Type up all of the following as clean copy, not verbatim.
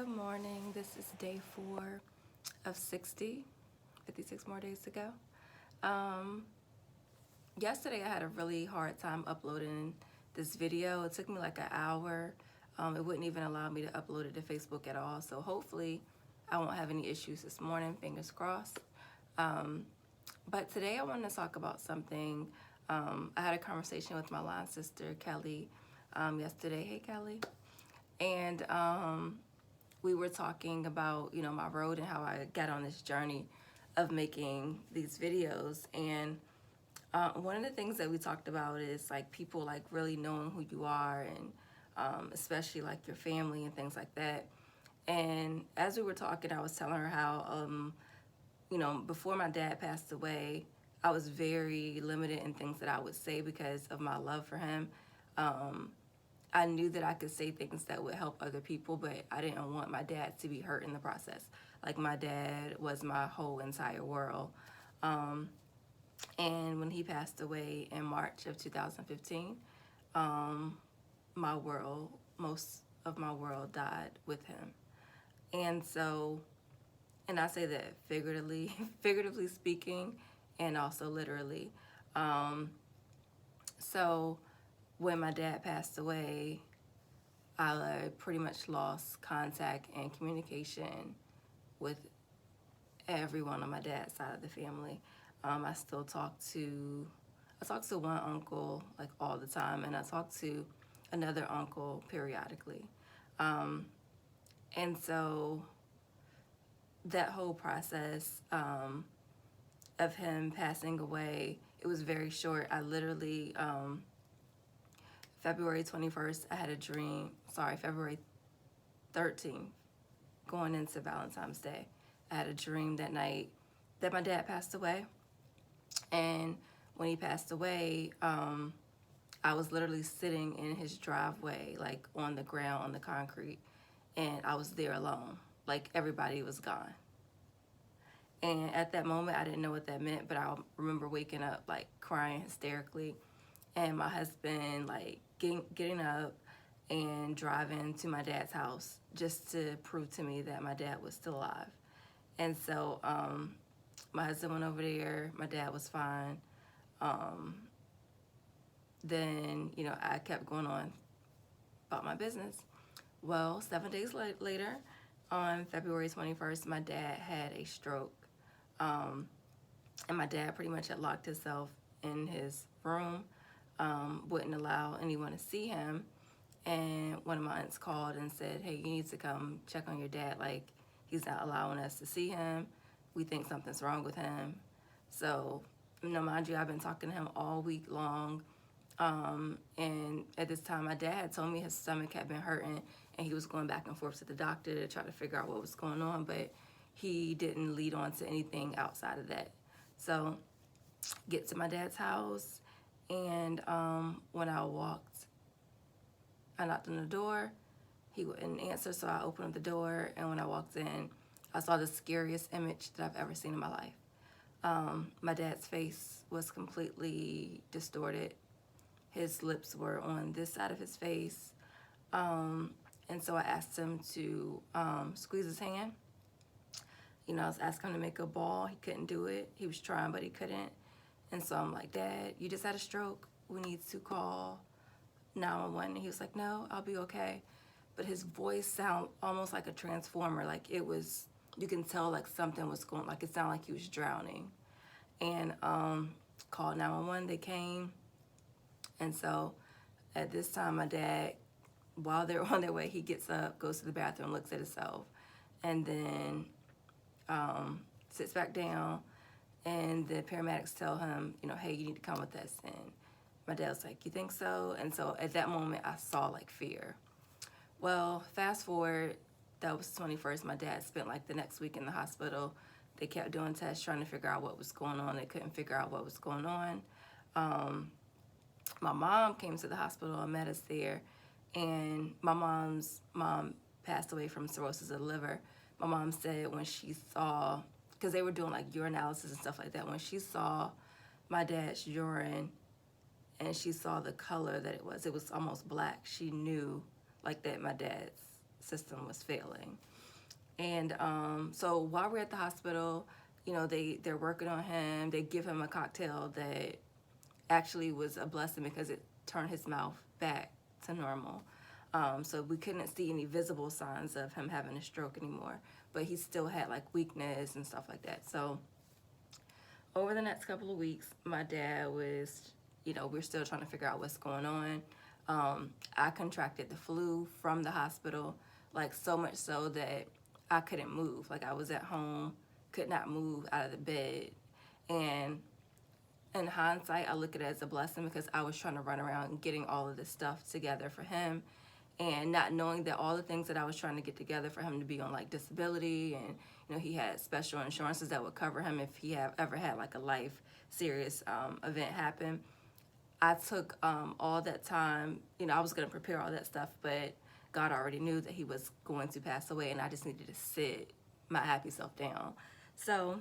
Good morning. This is day 4 of 60, 56 more days to go. Yesterday I had a really hard time uploading this video. It took me like an hour. It wouldn't even allow me to upload it to Facebook at all. So hopefully I won't have any issues this morning, fingers crossed. But today I wanted to talk about something. I had a conversation with my line sister, Kelly, yesterday. Hey, Kelly. And we were talking about, my road and how I got on this journey of making these videos. And one of the things that we talked about is like people like really knowing who you are, and especially like your family and things like that. And as we were talking, I was telling her how, before my dad passed away, I was very limited in things that I would say because of my love for him. I knew that I could say things that would help other people, but I didn't want my dad to be hurt in the process. Like, my dad was my whole entire world. And when he passed away in March of 2015, most of my world died with him. And so, and I say that figuratively speaking, and also literally. So when my dad passed away, I pretty much lost contact and communication with everyone on my dad's side of the family. I talk to one uncle like all the time, and I talk to another uncle periodically. And so that whole process of him passing away, it was very short. I literally, February 21st, I had a dream. February 13th, going into Valentine's Day, I had a dream that night that my dad passed away. And when he passed away, I was literally sitting in his driveway, like on the ground, on the concrete, and I was there alone. Like, everybody was gone. And at that moment, I didn't know what that meant, but I remember waking up, like, crying hysterically, and my husband, like, getting up and driving to my dad's house just to prove to me that my dad was still alive. And so my husband went over there. My dad was fine. Then, I kept going on about my business. Well, 7 days later, on February 21st, my dad had a stroke. And my dad pretty much had locked himself in his room, wouldn't allow anyone to see him. And one of my aunts called and said, hey, you need to come check on your dad. Like, he's not allowing us to see him. We think something's wrong with him. So, mind you, I've been talking to him all week long. And at this time, my dad had told me his stomach had been hurting, and he was going back and forth to the doctor to try to figure out what was going on, but he didn't lead on to anything outside of that. So, get to my dad's house, and when I knocked on the door. He wouldn't answer, so I opened up the door, and when I walked in, I saw the scariest image that I've ever seen in my life. My dad's face was completely distorted. His lips were on this side of his face. And so I asked him to squeeze his hand. I was asking him to make a ball. He couldn't do it. He was trying, but he couldn't. And so I'm like, Dad, you just had a stroke. We need to call 911. And he was like, no, I'll be okay. But his voice sounded almost like a transformer. Like, it was, you can tell like something was going, like it sounded like he was drowning. And called 911, they came. And so at this time, my dad, while they're on their way, he gets up, goes to the bathroom, looks at himself, and then sits back down. And the paramedics tell him, hey, you need to come with us. And my dad was like, you think so? And so at that moment, I saw like fear. Well, fast forward, that was the 21st. My dad spent like the next week in the hospital. They kept doing tests, trying to figure out what was going on. They couldn't figure out what was going on. My mom came to the hospital and met us there. And my mom's mom passed away from cirrhosis of the liver. My mom said when she saw, because they were doing like urinalysis and stuff like that, when she saw my dad's urine and she saw the color that it was almost black, she knew like that my dad's system was failing. And so while we're at the hospital, you know, they're working on him. They give him a cocktail that actually was a blessing because it turned his mouth back to normal. So we couldn't see any visible signs of him having a stroke anymore, but he still had like weakness and stuff like that. So over the next couple of weeks, my dad was, you know, we're still trying to figure out what's going on. I contracted the flu from the hospital, like so much so that I couldn't move. Like I was at home, could not move out of the bed. And in hindsight, I look at it as a blessing because I was trying to run around getting all of this stuff together for him and not knowing that all the things that I was trying to get together for him to be on like disability, and you know, he had special insurances that would cover him if he ever had like a life serious event happen. I took all that time, you know, I was going to prepare all that stuff, but God already knew that he was going to pass away, and I just needed to sit my happy self down. So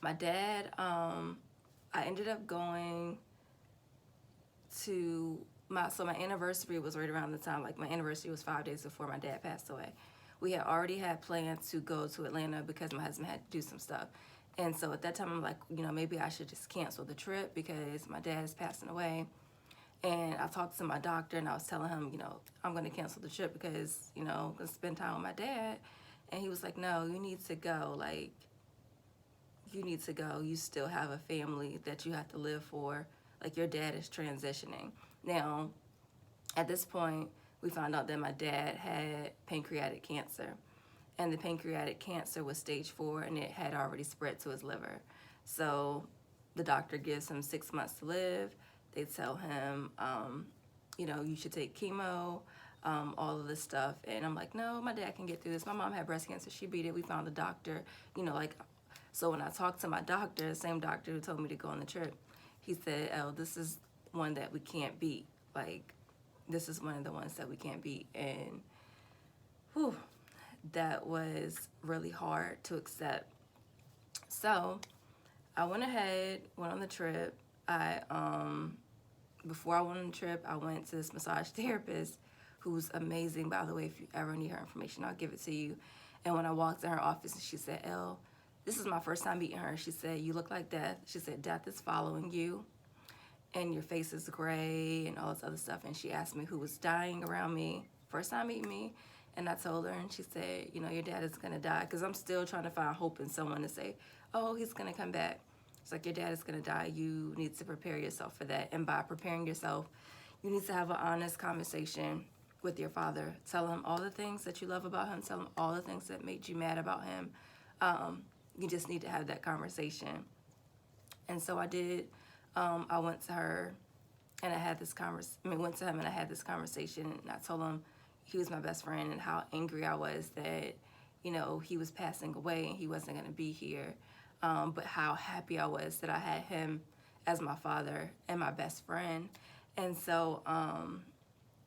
my dad, I ended up going to my anniversary was right around the time, like my anniversary was 5 days before my dad passed away. We had already had plans to go to Atlanta because my husband had to do some stuff. And so at that time, I'm like, you know, maybe I should just cancel the trip because my dad is passing away. And I talked to my doctor and I was telling him, you know, I'm going to cancel the trip because, you know, I'm going to spend time with my dad. And he was like, no, you need to go. Like, you need to go. You still have a family that you have to live for. Like, your dad is transitioning. Now, at this point, we found out that my dad had pancreatic cancer. And the pancreatic cancer was stage 4, and it had already spread to his liver. So the doctor gives him 6 months to live. They tell him, you know, you should take chemo, all of this stuff. And I'm like, no, my dad can get through this. My mom had breast cancer. She beat it. We found a doctor, you know, like, so when I talked to my doctor, the same doctor who told me to go on the trip, he said, oh, this is one that we can't beat. Like, this is one of the ones that we can't beat. And, whew, that was really hard to accept. So I went ahead, went on the trip. Before I went on the trip, I went to this massage therapist who's amazing, by the way. If you ever need her information, I'll give it to you. And when I walked in her office, she said, Elle, this is my first time meeting her. She said, you look like death. She said, death is following you and your face is gray and all this other stuff. And she asked me who was dying around me, first time meeting me. And I told her, and she said, you know, your dad is going to die. Because I'm still trying to find hope in someone to say, oh, he's going to come back. It's like, your dad is going to die. You need to prepare yourself for that. And by preparing yourself, you need to have an honest conversation with your father. Tell him all the things that you love about him. Tell him all the things that made you mad about him. You just need to have that conversation. And so I did. I went to her, and I had this went to him, and I had this conversation, and I told him he was my best friend and how angry I was that, you know, he was passing away and he wasn't going to be here. But how happy I was that I had him as my father and my best friend. And so,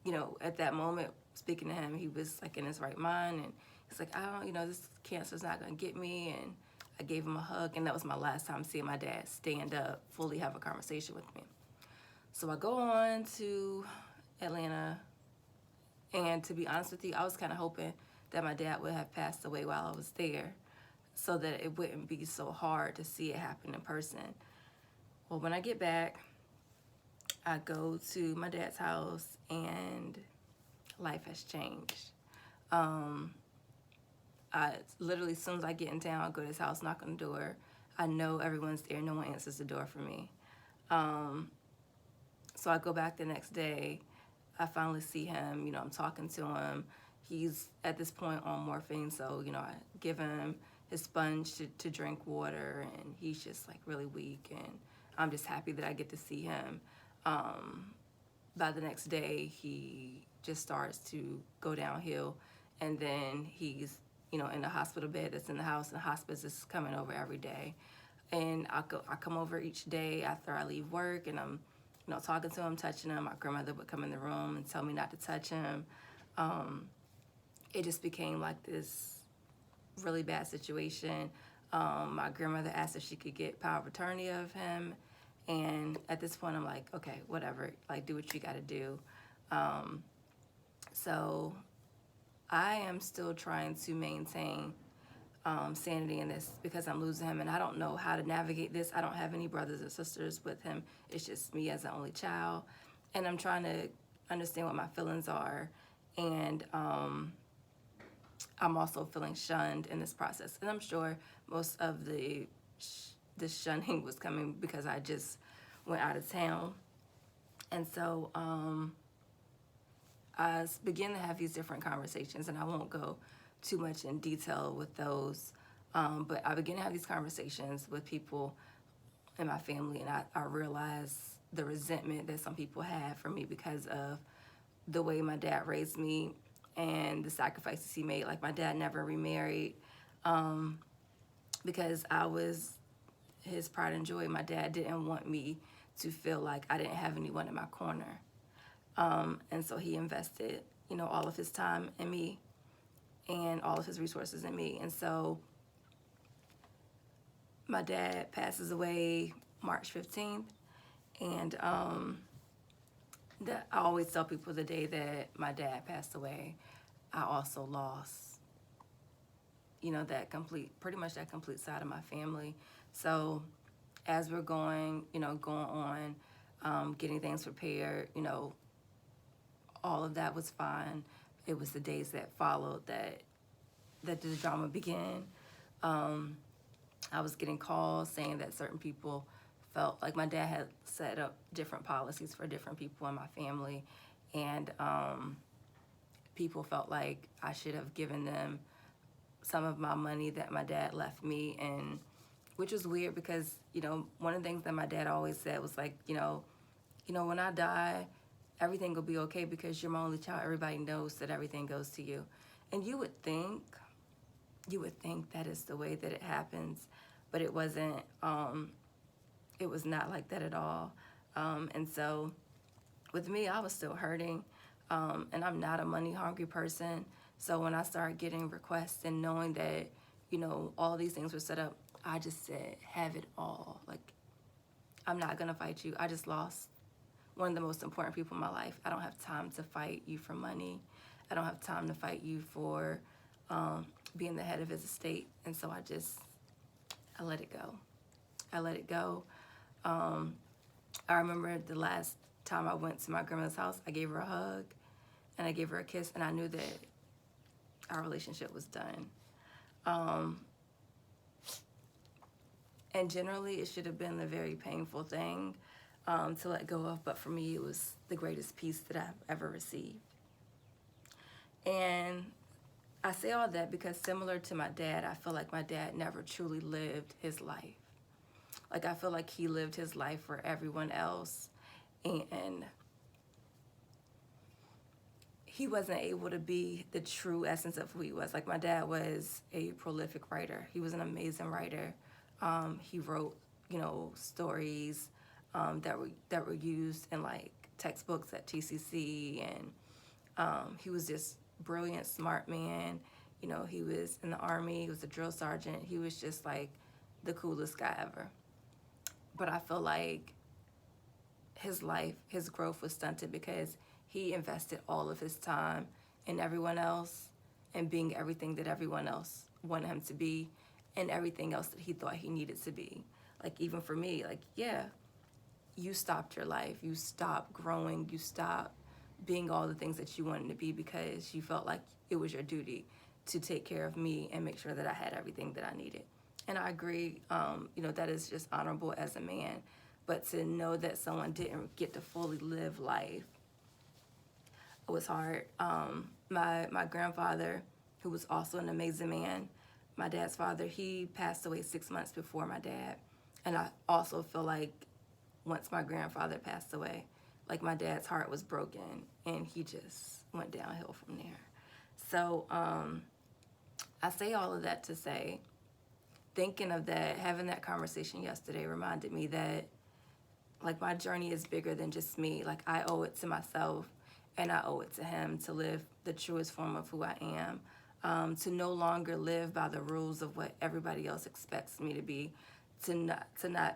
you know, at that moment, speaking to him, he was like in his right mind, and he's like, you know, this cancer's not going to get me. And I gave him a hug, and that was my last time seeing my dad stand up, fully have a conversation with me. So I go on to Atlanta, and to be honest with you, I was kind of hoping that my dad would have passed away while I was there so that it wouldn't be so hard to see it happen in person. Well, when I get back, I go to my dad's house, and life has changed. I literally, as soon as I get in town, I go to his house, knock on the door. I know everyone's there. No one answers the door for me. So I go back the next day. I finally see him. You know, I'm talking to him. He's at this point on morphine, so, you know, I give him his sponge to drink water, and he's just like really weak, and I'm just happy that I get to see him. By the next day, he just starts to go downhill, and then he's, you know, in the hospital bed that's in the house, and hospice is coming over every day. And I come over each day after I leave work, and I'm, you know, talking to him, touching him. My grandmother would come in the room and tell me not to touch him. It just became like this really bad situation. My grandmother asked if she could get power of attorney of him. And at this point, I'm like, okay, whatever. Like, do what you got to do. So I am still trying to maintain sanity in this because I'm losing him and I don't know how to navigate this. I don't have any brothers or sisters with him. It's just me as an only child. And I'm trying to understand what my feelings are. And I'm also feeling shunned in this process. And I'm sure most of the shunning was coming because I just went out of town. And so I begin to have these different conversations, and I won't go too much in detail with those. But I begin to have these conversations with people in my family, and I realize the resentment that some people have for me because of the way my dad raised me and the sacrifices he made. Like, my dad never remarried because I was his pride and joy. My dad didn't want me to feel like I didn't have anyone in my corner. And so he invested, all of his time in me and all of his resources in me. And so my dad passes away March 15th. And I always tell people the day that my dad passed away, I also lost, pretty much that complete side of my family. So as we're going on, getting things prepared, all of that was fine. It was the days that followed that the drama began. I was getting calls saying that certain people felt like my dad had set up different policies for different people in my family, and people felt like I should have given them some of my money that my dad left me, and which was weird because one of the things that my dad always said was like, when I die, everything will be okay because you're my only child. Everybody knows that everything goes to you. And you would think that is the way that it happens, but it wasn't. It was not like that at all. And so with me, I was still hurting, and I'm not a money hungry person. So when I started getting requests and knowing that, all these things were set up, I just said, have it all. Like, I'm not gonna fight you. I just lost one of the most important people in my life. I don't have time to fight you for money. I don't have time to fight you for being the head of his estate. And so I let it go. I let it go. I remember the last time I went to my grandmother's house, I gave her a hug and I gave her a kiss, and I knew that our relationship was done. And generally, it should have been a very painful thing to let go of, but for me, it was the greatest peace that I've ever received. And I say all that because, similar to my dad, I feel like my dad never truly lived his life. Like, I feel like he lived his life for everyone else, and he wasn't able to be the true essence of who he was. Like, my dad was a prolific writer. He was an amazing writer. He wrote, stories that were used in like textbooks at TCC, and he was just brilliant, smart man. He was in the Army. He was a drill sergeant. He was just like the coolest guy ever. But I feel like his growth was stunted because he invested all of his time in everyone else and being everything that everyone else wanted him to be and everything else that he thought he needed to be. Like, even for me, like, yeah, you stopped your life. You stopped growing. You stopped being all the things that you wanted to be because you felt like it was your duty to take care of me and make sure that I had everything that I needed. And I agree, that is just honorable as a man. But to know that someone didn't get to fully live life was hard. My grandfather, who was also an amazing man, my dad's father, he passed away 6 months before my dad. And I also feel like once my grandfather passed away, like, my dad's heart was broken and he just went downhill from there. So I say all of that to say, thinking of that, having that conversation yesterday reminded me that, like, my journey is bigger than just me. Like, I owe it to myself and I owe it to him to live the truest form of who I am, to no longer live by the rules of what everybody else expects me to be, to not